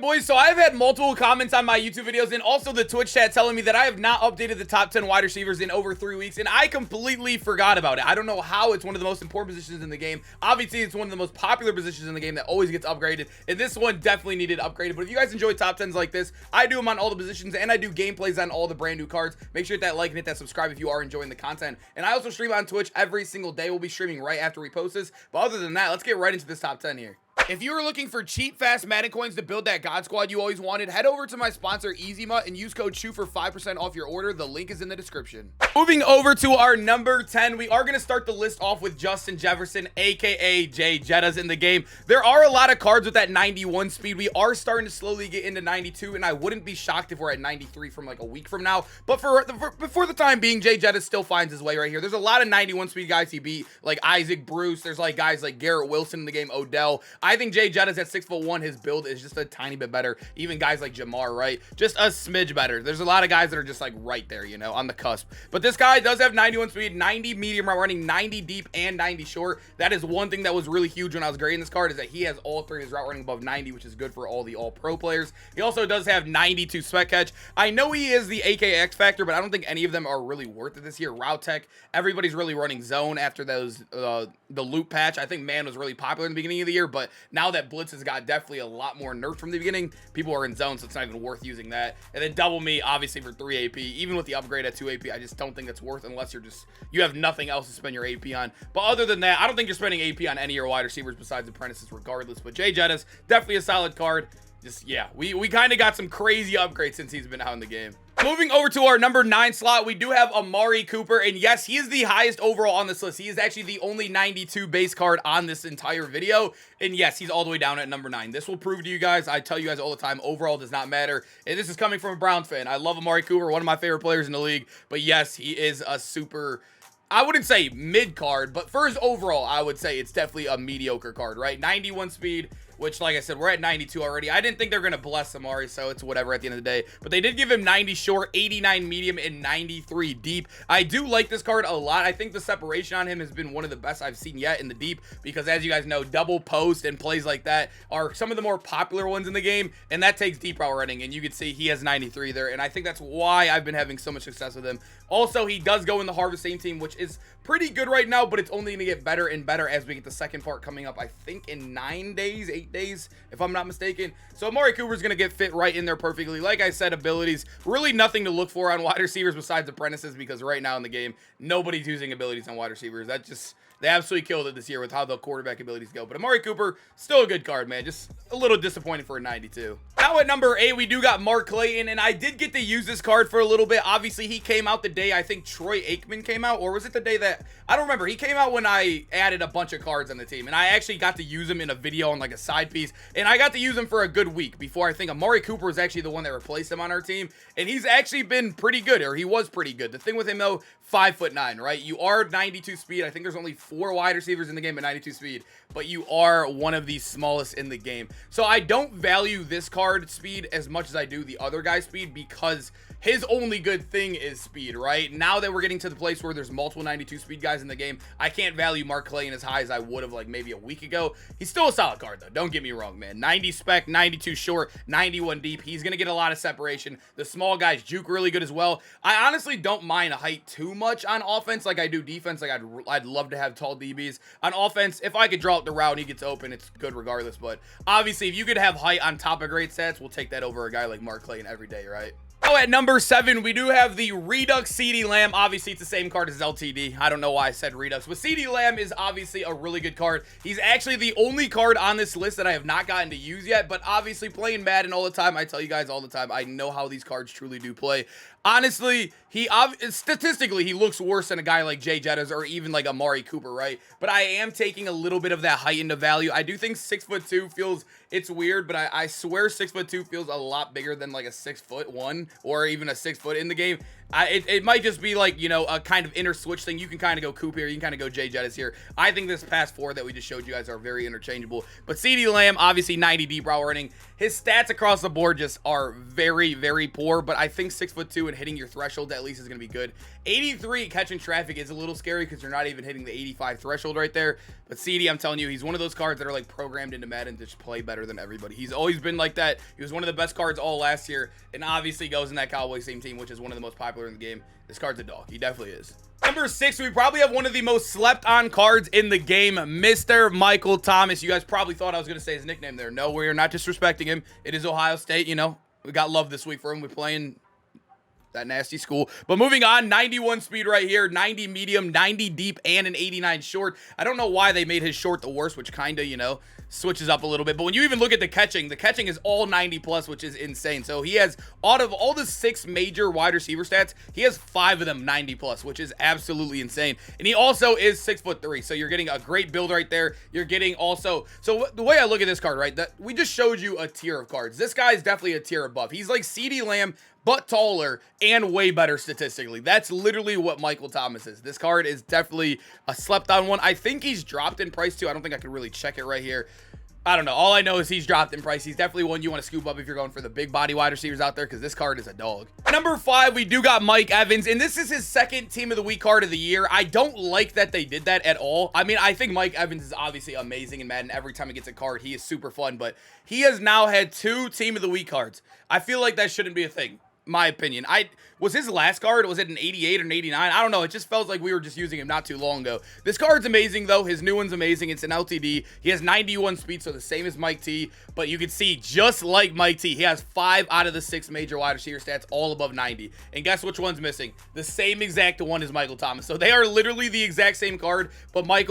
boys, so I've had multiple comments on my YouTube videos and also the Twitch chat telling me that I have not updated the top 10 wide receivers in over 3 weeks, and I completely forgot about it. I don't know how. It's one of the most important positions in the game. Obviously, it's one of the most popular positions in the game that always gets upgraded, and this one definitely needed upgraded. But if you guys enjoy top 10s like this, I do them on all the positions, and I do gameplays on all the brand new cards. Make sure to hit that like and hit that subscribe if you are enjoying the content. And I also stream on Twitch every single day. We'll be streaming right after we post this. But other than that, let's get right into this top 10 here. If you are looking for cheap, fast Madden coins to build that God Squad you always wanted, head over to my sponsor, EasyMut, and use code SHOE for 5% off your order. The link is in the description. Moving over to our number 10, we are going to start the list off with Justin Jefferson, aka Jay Jettas in the game. There are a lot of cards with that 91 speed. We are starting to slowly get into 92, and I wouldn't be shocked if we're at 93 from like a week from now. But for the time being, Jay Jettas still finds his way right here. There's a lot of 91 speed guys he beat, like Isaac Bruce. There's like guys like Garrett Wilson in the game, Odell. I think Jay Jettas at 6'1", his build is just a tiny bit better. Even guys like Jamar, right? Just a smidge better. There's a lot of guys that are just like right there, you know, on the cusp. But this guy does have 91 speed, 90 medium route running, 90 deep, and 90 short. That is one thing that was really huge when I was grading this card, is that he has all three of his route running above 90, which is good for all the all-pro players. He also does have 92 spec catch. I know he is the AKX factor, but I don't think any of them are really worth it this year. Route tech, everybody's really running zone after those the loop patch. I think man was really popular in the beginning of the year, but now that blitz has got definitely a lot more nerfed from the beginning, people are in zone, so it's not even worth using that. And then double me, obviously, for 3 AP. Even with the upgrade at 2 AP, I just don't think it's worth, unless you have nothing else to spend your AP on. But other than that, I don't think you're spending AP on any of your wide receivers besides apprentices regardless. But Jay Jettas, definitely a solid card. Just, yeah, we kind of got some crazy upgrades since he's been out in the game. Moving over to our number 9 slot, we do have Amari Cooper, and yes, he is the highest overall on this list. He is actually the only 92 base card on this entire video, and yes, he's all the way down at number 9. This will prove to you guys, I tell you guys all the time, overall does not matter, and this is coming from a Browns fan. I love Amari Cooper, one of my favorite players in the league, but yes, he is a super, I wouldn't say mid card, but for his overall, I would say it's definitely a mediocre card, right? 91 speed, which, like I said, we're at 92 already. I didn't think they were going to bless Amari, so it's whatever at the end of the day. But they did give him 90 short, 89 medium, and 93 deep. I do like this card a lot. I think the separation on him has been one of the best I've seen yet in the deep, because as you guys know, double post and plays like that are some of the more popular ones in the game, and that takes deep route running, and you can see he has 93 there, and I think that's why I've been having so much success with him. Also, he does go in the harvesting team, which is pretty good right now, but it's only going to get better and better as we get the second part coming up, I think, in 9 days, 8 days, if I'm not mistaken. So Amari Cooper is going to get fit right in there perfectly. Like I said, abilities, really nothing to look for on wide receivers besides apprentices, because right now in the game, nobody's using abilities on wide receivers. That just, they absolutely killed it this year with how the quarterback abilities go. But Amari Cooper, still a good card, man. Just a little disappointing for a 92. Now at number 8, we do got Mark Clayton, and I did get to use this card for a little bit. Obviously, he came out the day, I think Troy Aikman came out, or was it the day that, I don't remember. He came out when I added a bunch of cards on the team, and I actually got to use him in a video on like a side piece, and I got to use him for a good week before I think Amari Cooper was actually the one that replaced him on our team, and he's actually been pretty good, or he was pretty good. The thing with him though, 5'9", right? You are 92 speed. I think there's only 4 wide receivers in the game at 92 speed, but you are one of the smallest in the game. So I don't value this card speed as much as I do the other guy's speed, because his only good thing is speed, right? Now that we're getting to the place where there's multiple 92 speed guys in the game, I can't value Mark Clayton as high as I would have like maybe a week ago. He's still a solid card though, don't get me wrong, man. 90 spec, 92 short, 91 deep. He's gonna get a lot of separation. The small guys juke really good as well. I honestly don't mind height too much on offense like I do defense. Like I'd love to have tall DBs. On offense, if I could draw up the route and he gets open, it's good regardless. But obviously, if you could have height on top of great stats, we'll take that over a guy like Mark Clayton every day, right? Oh, at number 7, we do have the Redux CeeDee Lamb. Obviously, it's the same card as LTD. I don't know why I said Redux, but CeeDee Lamb is obviously a really good card. He's actually the only card on this list that I have not gotten to use yet, but obviously playing Madden all the time, I tell you guys all the time, I know how these cards truly do play. Honestly, statistically, he looks worse than a guy like Jay Jettas or even like Amari Cooper, right? But I am taking a little bit of that height into value. I do think 6'2" feels, it's weird, but I swear 6'2" feels a lot bigger than like a 6'1" or even a 6 foot in the game. It might just be like, you know, a kind of inner switch thing. You can kind of go Coop here. You can kind of go Jay Jettis here. I think this past 4 that we just showed you guys are very interchangeable. But CeeDee Lamb, obviously 90 deep route running. His stats across the board just are very, very poor. But I think 6'2" and hitting your threshold at least is going to be good. 83 catching traffic is a little scary because you're not even hitting the 85 threshold right there. But CeeDee, I'm telling you, he's one of those cards that are like programmed into Madden to just play better than everybody. He's always been like that. He was one of the best cards all last year, and obviously goes in that Cowboys team, which is one of the most popular in the game. This card's a dog. He definitely is. Number 6, we probably have one of the most slept on cards in the game, Mr. Michael Thomas. You guys probably thought I was going to say his nickname there. No, we're not disrespecting him. It is Ohio State, you know. We got love this week for him. We're playing that nasty school. But moving on, 91 speed right here, 90 medium, 90 deep, and an 89 short. I don't know why they made his short the worst, which kind of, you know, switches up a little bit. But when you even look at the catching is all 90 plus, which is insane. So he has, out of all the 6 major wide receiver stats, he has 5 of them 90 plus, which is absolutely insane. And he also is 6'3", so you're getting a great build right there. You're getting also, so the way I look at this card, right, that we just showed you a tier of cards. This guy is definitely a tier above. He's like CeeDee Lamb, but taller and way better statistically. That's literally what Michael Thomas is. This card is definitely a slept on one. I think he's dropped in price too. I don't think I can really check it right here. I don't know. All I know is he's dropped in price. He's definitely one you want to scoop up if you're going for the big body wide receivers out there, because this card is a dog. Number 5, we do got Mike Evans, and this is his second team of the week card of the year. I don't like that they did that at all. I mean, I think Mike Evans is obviously amazing in Madden. Every time he gets a card, he is super fun, but he has now had 2 team of the week cards. I feel like that shouldn't be a thing. My opinion. Was his last card, was it an 88 or an 89? I don't know. It just felt like we were just using him not too long ago. This card's amazing, though. His new one's amazing. It's an LTD. He has 91 speed, so the same as Mike T. But you can see, just like Mike T, he has 5 out of the 6 major wide receiver stats, all above 90. And guess which one's missing? The same exact one as Michael Thomas. So they are literally the exact same card, but Mike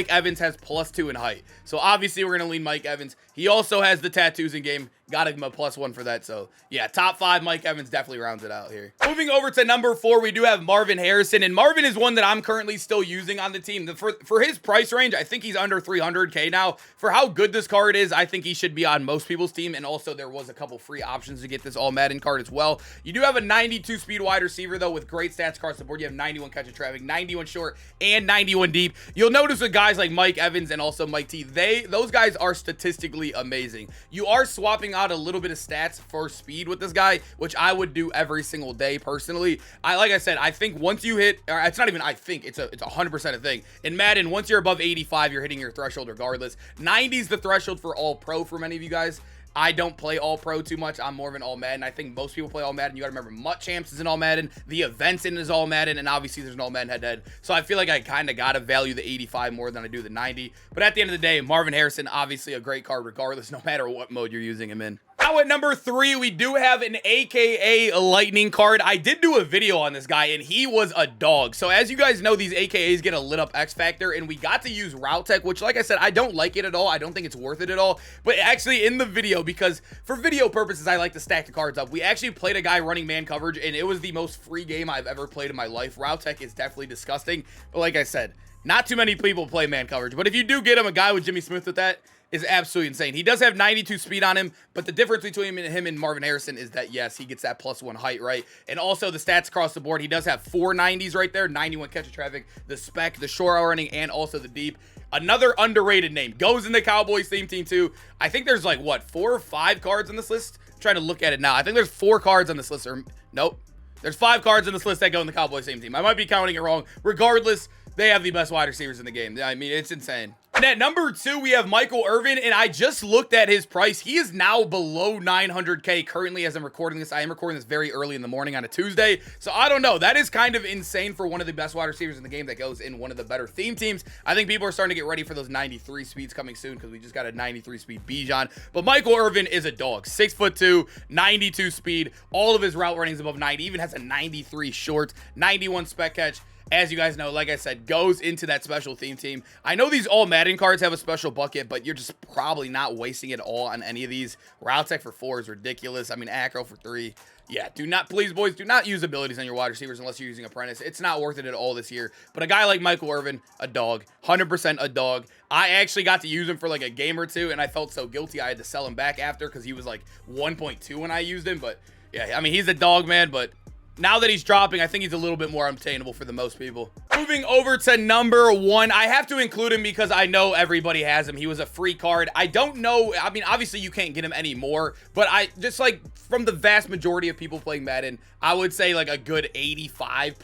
Evans has +2 in height. So obviously, we're going to lean Mike Evans. He also has the tattoos in game. Got to give him a +1 for that. So yeah, top 5, Mike Evans definitely rounds it out here. Moving over to number 4, we do have Marvin Harrison, and Marvin is one that I'm currently still using on the team. For his price range, I think he's under 300K now. For how good this card is, I think he should be on most people's team, and also there was a couple free options to get this all Madden card as well. You do have a 92 speed wide receiver, though, with great stats across the board. You have 91 catch of traffic, 91 short, and 91 deep. You'll notice with guys like Mike Evans and also Mike T, those guys are statistically amazing. You are swapping out a little bit of stats for speed with this guy, which I would do every single day personally. Like I said, I think once you hit, or it's not even I think, it's 100% a thing. In Madden, once you're above 85, you're hitting your threshold regardless. 90 is the threshold for all pro for many of you guys. I don't play all pro too much. I'm more of an all Madden. I think most people play all Madden. You got to remember, MUT Champs is an all Madden. The events in is all Madden. And obviously there's an all Madden head-to-head. So I feel like I kind of got to value the 85 more than I do the 90. But at the end of the day, Marvin Harrison, obviously a great card regardless, no matter what mode you're using him in. Now at number 3, we do have an AKA Lightning card. I did do a video on this guy, and he was a dog. So as you guys know, these AKAs get a lit up X Factor, and we got to use Route Tech, which, like I said, I don't like it at all. I don't think it's worth it at all. But actually in the video, because for video purposes, I like to stack the cards up, we actually played a guy running man coverage, and it was the most free game I've ever played in my life. Route Tech is definitely disgusting. But like I said, not too many people play man coverage. But if you do get him, a guy with Jimmy Smith with that is absolutely insane. He does have 92 speed on him, but the difference between him and Marvin Harrison is that, yes, he gets that +1 height, right? And also the stats across the board, he does have 4 90s right there, 91 catch of traffic, the spec, the short hour running, and also the deep. Another underrated name. Goes in the Cowboys theme team too. I think there's like, what, 4 or 5 cards on this list? I'm trying to look at it now. I think there's 4 cards on this list, or nope. There's 5 cards on this list that go in the Cowboys theme team. I might be counting it wrong. Regardless, they have the best wide receivers in the game. I mean, it's insane. And at number 2, we have Michael Irvin, and I just looked at his price. He is now below 900K currently as I'm recording this. I am recording this very early in the morning on a Tuesday, so I don't know. That is kind of insane for one of the best wide receivers in the game that goes in one of the better theme teams. I think people are starting to get ready for those 93 speeds coming soon because we just got a 93 speed Bijan. But Michael Irvin is a dog. 6'2", 92 speed. All of his route runnings above 90. Even has a 93 short, 91 spec catch. As you guys know, like I said, goes into that special theme team. I know these all Madden cards have a special bucket, but you're just probably not wasting it all on any of these. Route Tech for 4 is ridiculous. I mean, Acro for 3. Yeah, do not, please, boys, do not use abilities on your wide receivers unless you're using Apprentice. It's not worth it at all this year. But a guy like Michael Irvin, a dog. 100% a dog. I actually got to use him for like a game or two, and I felt so guilty I had to sell him back after because he was like 1.2 when I used him. But yeah, I mean, he's a dog, man, but now that he's dropping, I think he's a little bit more obtainable for the most people. Moving over to number 1, I have to include him because I know everybody has him. He was a free card. I don't know. I mean, obviously you can't get him anymore, but I just like from the vast majority of people playing Madden, I would say like a good 85.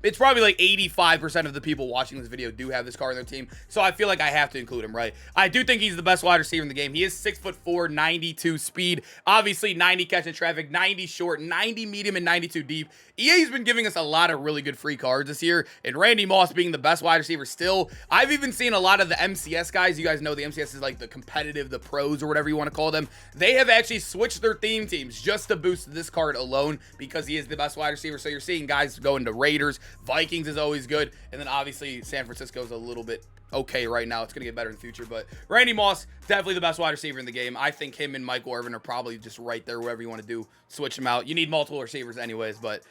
It's probably like 85% of the people watching this video do have this card on their team. So I feel like I have to include him, right? I do think he's the best wide receiver in the game. He is 6'4", 92 speed, obviously 90 catch in traffic, 90 short, 90 medium, and 92 deep. EA's been giving us a lot of really good free cards this year, and Randy Moss being the best wide receiver still. I've even seen a lot of the MCS guys. You guys know the MCS is like the competitive, the pros, or whatever you want to call them. They have actually switched their theme teams just to boost this card alone because he is the best wide receiver. So you're seeing guys going to Raiders. Vikings is always good, and then obviously San Francisco is a little bit okay right now. It's going to get better in the future, but Randy Moss, definitely the best wide receiver in the game. I think him and Michael Irvin are probably just right there, whatever you want to do. Switch them out. You need multiple receivers anyways, but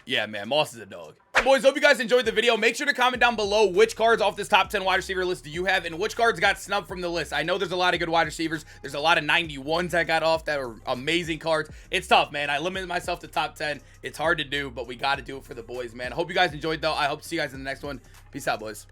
yeah, man, Moss is a dog. Boys, hope you guys enjoyed the video. Make sure to comment down below which cards off this top 10 wide receiver list do you have and which cards got snubbed from the list. I know there's a lot of good wide receivers. There's a lot of 91s that got off that are amazing cards. It's tough, man. I limited myself to top 10. It's hard to do, but we got to do it for the boys, man. I hope you guys enjoyed, though. I hope to see you guys in the next one. Peace out, boys.